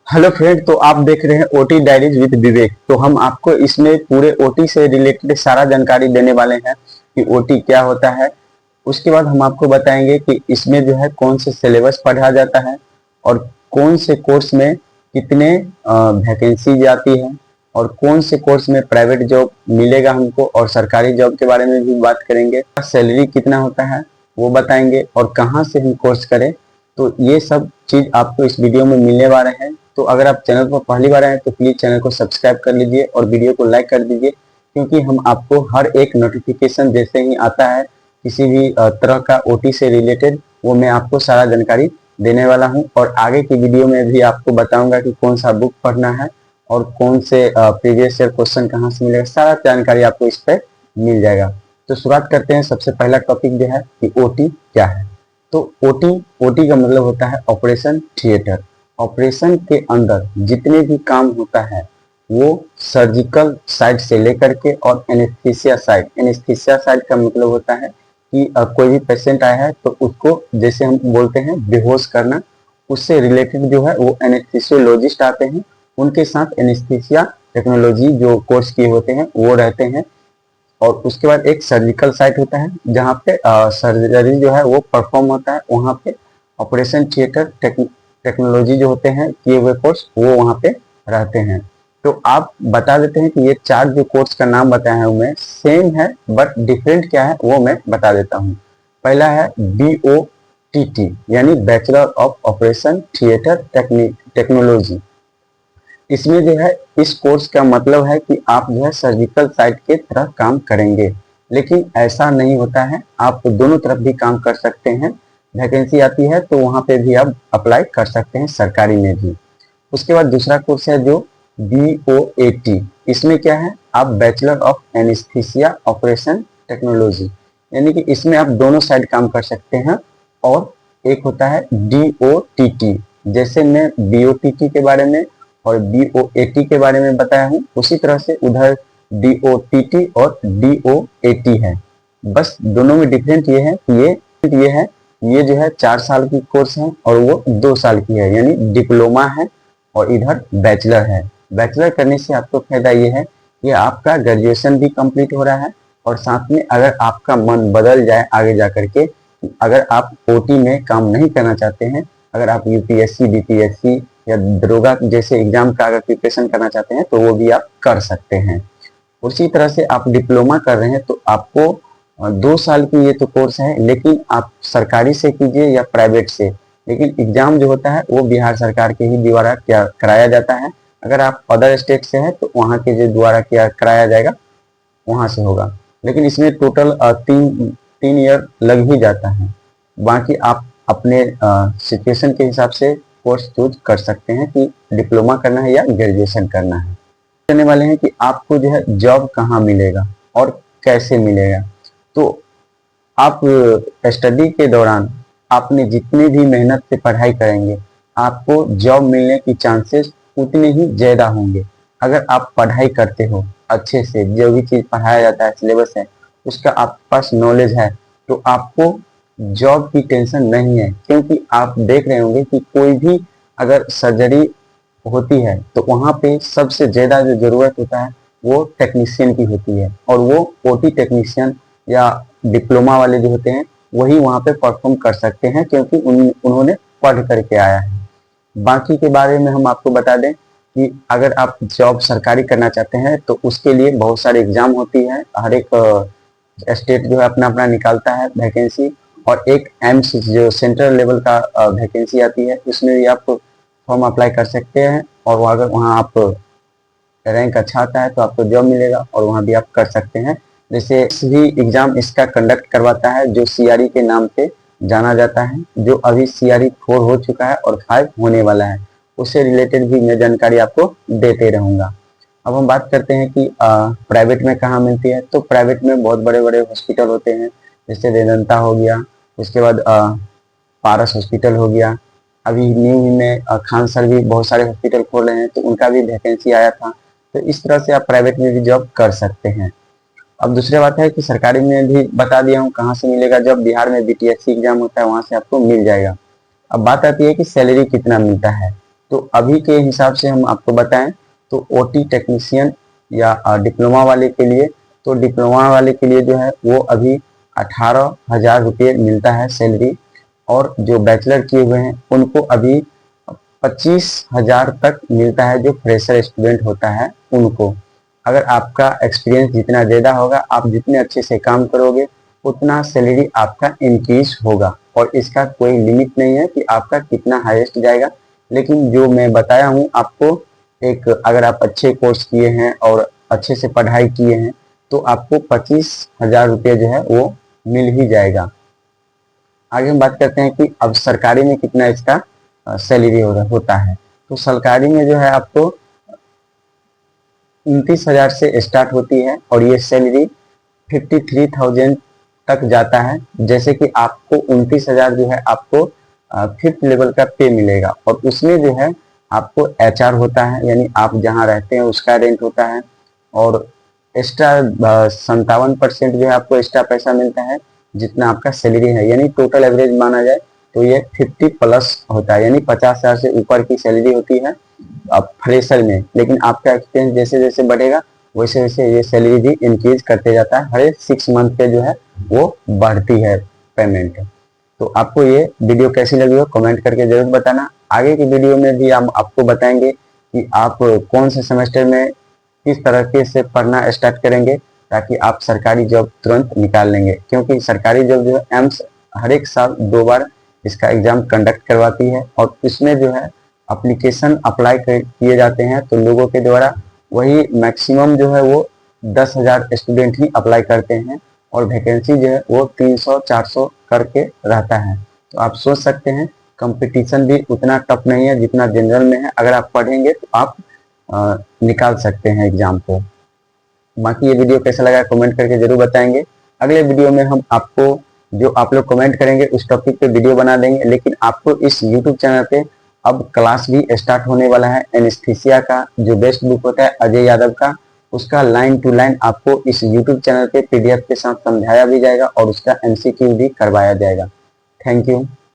Hello friend, तो आप देख रहे हैं ओटी डायरीज विद विवेक। तो हम आपको इसमें पूरे ओटी से रिलेटेड सारा जानकारी देने वाले हैं कि ओटी क्या होता है। उसके बाद हम आपको बताएंगे कि इसमें जो है कौन से सिलेबस पढ़ा जाता है और कौन से कोर्स में कितने वैकेंसी आती है और कौन से कोर्स में प्राइवेट जॉब मिलेगा हमको, और सरकारी जॉब के बारे में भी बात करेंगे। सैलरी कितना होता है वो बताएंगे और कहाँ से हम कोर्स करें। तो ये सब चीज आपको इस वीडियो में मिलने वाले हैं। तो अगर आप चैनल पर पहली बार आए तो प्लीज चैनल को सब्सक्राइब कर लीजिए और वीडियो को लाइक कर दीजिए, क्योंकि हम आपको हर एक नोटिफिकेशन जैसे ही आता है किसी भी तरह का ओटी से रिलेटेड, वो मैं आपको सारा जानकारी देने वाला हूं। और आगे की वीडियो में भी आपको बताऊंगा कि कौन सा बुक पढ़ना है और कौन से प्रीवियस ईयर क्वेश्चन कहाँ से मिलेगा, सारा जानकारी आपको इस पर मिल जाएगा। तो शुरुआत करते हैं। सबसे पहला टॉपिक जो है कि ओटी क्या है। तो ओटी ओटी का मतलब होता है ऑपरेशन थिएटर। ऑपरेशन के अंदर जितने भी काम होता है वो सर्जिकल साइड से लेकर के और एनेस्थीसिया साइड। एनेस्थीसिया साइड का मतलब होता है कि कोई भी पेशेंट आया है तो उसको जैसे हम बोलते हैं बेहोश करना, उससे रिलेटेड जो है वो एनेस्थीसियोलॉजिस्ट आते हैं। उनके साथ एनेस्थीसिया टेक्नोलॉजी जो कोर्स किए होते हैं वो रहते हैं। और उसके बाद एक सर्जिकल साइट होता है जहाँ पे सर्जरी जो है वो परफॉर्म होता है। वहाँ पे ऑपरेशन थिएटर टेक्नोलॉजी जो होते हैं किए हुए कोर्स वो वहाँ पे रहते हैं। तो आप बता देते हैं कि ये चार जो कोर्स का नाम बताए हैं उनमें सेम है, बट डिफरेंट क्या है वो मैं बता देता हूँ। पहला है BOTT यानी bachelor of operation theatre technology. इसमें जो है इस कोर्स का मतलब है कि आप जो है सर्जिकल साइट के तरह काम करेंगे, लेकिन ऐसा नहीं होता है। आप दोनों तरफ भी काम कर सकते हैं। वैकेंसी आती है तो वहाँ पे भी आप अप्लाई कर सकते हैं, सरकारी में भी। उसके बाद दूसरा कोर्स है जो BOAT। इसमें क्या है, आप bachelor of anaesthesia operation technology, यानी कि इसमें आप दोनों साइड काम कर सकते हैं। और एक होता है DOTT। जैसे मैं BOTT के बारे में और BOAT के बारे में बताया हूँ, उसी तरह से उधर DOTT और DOAT है। बस दोनों में डिफरेंट ये है कि ये जो है 4 साल की कोर्स है और वो 2 साल की है, यानी डिप्लोमा है। और इधर बैचलर है। बैचलर करने से आपको फायदा ये है कि आपका ग्रेजुएशन भी कंप्लीट हो रहा है, और साथ में अगर आपका मन बदल जाए आगे जा करके, अगर आप ओटी में काम नहीं करना चाहते हैं, अगर आप यूपीएससी बीपीएससी या दरोगा जैसे एग्जाम का अगर प्रिपरेशन करना चाहते हैं तो वो भी आप कर सकते हैं। उसी तरह से आप डिप्लोमा कर रहे हैं तो आपको 2 साल की ये तो कोर्स है, लेकिन आप सरकारी से कीजिए या प्राइवेट से, लेकिन एग्जाम जो होता है वो बिहार सरकार के ही द्वारा क्या कराया जाता है। अगर आप अदर स्टेट से हैं तो वहाँ के जो द्वारा क्या कराया जाएगा वहाँ से होगा। लेकिन इसमें टोटल 3 ईयर लग ही जाता है। बाकी आप अपने सिचुएशन के हिसाब से कोर्स चूज कर सकते हैं कि डिप्लोमा करना है या ग्रेजुएशन करना है। कहने वाले हैं कि आपको जो है जॉब कहाँ मिलेगा और कैसे मिलेगा। तो आप स्टडी के दौरान आपने जितनी भी मेहनत से पढ़ाई करेंगे, आपको जॉब मिलने की चांसेस उतने ही ज़्यादा होंगे। अगर आप पढ़ाई करते हो अच्छे से, जो भी चीज़ पढ़ाया जाता है सिलेबस है उसका आपके पास नॉलेज है, तो आपको जॉब की टेंशन नहीं है। क्योंकि आप देख रहे होंगे कि कोई भी अगर सर्जरी होती है तो वहाँ पे सबसे ज़्यादा जो ज़रूरत होता है वो टेक्नीशियन की होती है, और वो ओटी टेक्नीशियन या डिप्लोमा वाले जो होते हैं वही वहाँ पे परफॉर्म कर सकते हैं, क्योंकि उन्होंने पढ़ करके आया है। बाकी के बारे में हम आपको बता दें कि अगर आप जॉब सरकारी करना चाहते हैं तो उसके लिए बहुत सारे एग्जाम होती है। हर एक स्टेट जो है अपना अपना निकालता है वैकेंसी, और एक एम्स जो सेंट्रल लेवल का वैकेंसी आती है, उसमें भी आप फॉर्म अप्लाई कर सकते हैं। और अगर वहाँ आप रैंक अच्छा आता है तो आपको जॉब मिलेगा और वहाँ भी आप कर सकते हैं। जैसे भी एग्जाम इसका कंडक्ट करवाता है जो सीआरई के नाम पे जाना जाता है, जो अभी सीआरई 4 हो चुका है और 5 होने वाला है। उससे रिलेटेड भी मैं जानकारी आपको देते रहूँगा। अब हम बात करते हैं कि प्राइवेट में कहाँ मिलती है। तो प्राइवेट में बहुत बड़े बड़े हॉस्पिटल होते हैं, जैसे वेदांता हो गया, उसके बाद पारस हॉस्पिटल हो गया। अभी न्यू ही में खान सर भी बहुत सारे हॉस्पिटल खोल रहे हैं तो उनका भी वैकेंसी आया था। तो इस तरह से आप प्राइवेट में भी जॉब कर सकते हैं। अब दूसरी बात है कि सरकारी में भी बता दिया हूँ कहाँ से मिलेगा जॉब। बिहार में बीटीएससी एग्जाम होता है, वहाँ से आपको मिल जाएगा। अब बात आती है कि सैलरी कितना मिलता है। तो अभी के हिसाब से हम आपको बताएं तो ओटी टेक्नीशियन या डिप्लोमा वाले के लिए, तो डिप्लोमा वाले के लिए जो है वो अभी 18,000 रुपये मिलता है सैलरी, और जो बैचलर किए हुए हैं उनको अभी 25,000 तक मिलता है, जो फ्रेशर स्टूडेंट होता है उनको। अगर आपका एक्सपीरियंस जितना ज़्यादा होगा, आप जितने अच्छे से काम करोगे, उतना सैलरी आपका इंक्रीज होगा, और इसका कोई लिमिट नहीं है कि आपका कितना हाईएस्ट जाएगा। लेकिन जो मैं बताया हूँ आपको, एक अगर आप अच्छे कोर्स किए हैं और अच्छे से पढ़ाई किए हैं तो आपको 25,000 रुपये जो है वो मिल ही जाएगा। आगे हम बात करते हैं कि अब सरकारी में कितना इसका सैलरी होता है। तो सरकारी में जो है आपको 29,000 से स्टार्ट होती है, और ये सैलरी 53,000 तक जाता है। जैसे कि आपको 29,000 जो है आपको 5th लेवल का पे मिलेगा, और उसमें जो है आपको HR होता है, यानी आप जहाँ रहते हैं उसका रेंट होता है, और एक्स्ट्रा 57% जो है आपको एक्स्ट्रा पैसा मिलता है जितना आपका सैलरी है। यानी टोटल एवरेज माना जाए तो ये 50 प्लस होता है, यानी 50,000 से ऊपर की सैलरी होती है अब फ्रेशर में। लेकिन आपका एक्सपीरियंस जैसे जैसे बढ़ेगा वैसे वैसे ये सैलरी भी इंक्रीज करते जाता है, हर 6 मंथ पे जो है वो बढ़ती है पेमेंट। तो आपको ये वीडियो कैसी लगी हो कमेंट करके जरूर बताना। आगे की वीडियो में भी हम आपको बताएंगे कि आप कौन से सेमेस्टर में किस तरीके से पढ़ना स्टार्ट करेंगे, ताकि आप सरकारी जॉब तुरंत निकाल लेंगे। क्योंकि सरकारी जॉब जो है एम्स हर एक साल 2 बार इसका एग्जाम कंडक्ट करवाती है, और इसमें जो है एप्लीकेशन अप्लाई किए जाते हैं, तो लोगों के द्वारा वही मैक्सिमम जो है वो 10,000 स्टूडेंट ही अप्लाई करते हैं, और वैकेंसी जो है वो 300-400 करके रहता है। तो आप सोच सकते हैं कंपटीशन भी उतना टफ नहीं है जितना जनरल में है। अगर आप पढ़ेंगे तो आप निकाल सकते हैं एग्जाम को। बाकी ये वीडियो कैसा लगा कमेंट करके जरूर बताएंगे। अगले वीडियो में हम आपको जो आप लोग कमेंट करेंगे उस टॉपिक पे वीडियो बना देंगे। लेकिन आपको इस यूट्यूब चैनल पे अब क्लास भी स्टार्ट होने वाला है एनेस्थीसिया का, जो बेस्ट बुक होता है अजय यादव का, उसका लाइन टू लाइन आपको इस यूट्यूब चैनल पे PDF के साथ समझाया भी जाएगा, और उसका MCQ भी करवाया जाएगा। Thank you.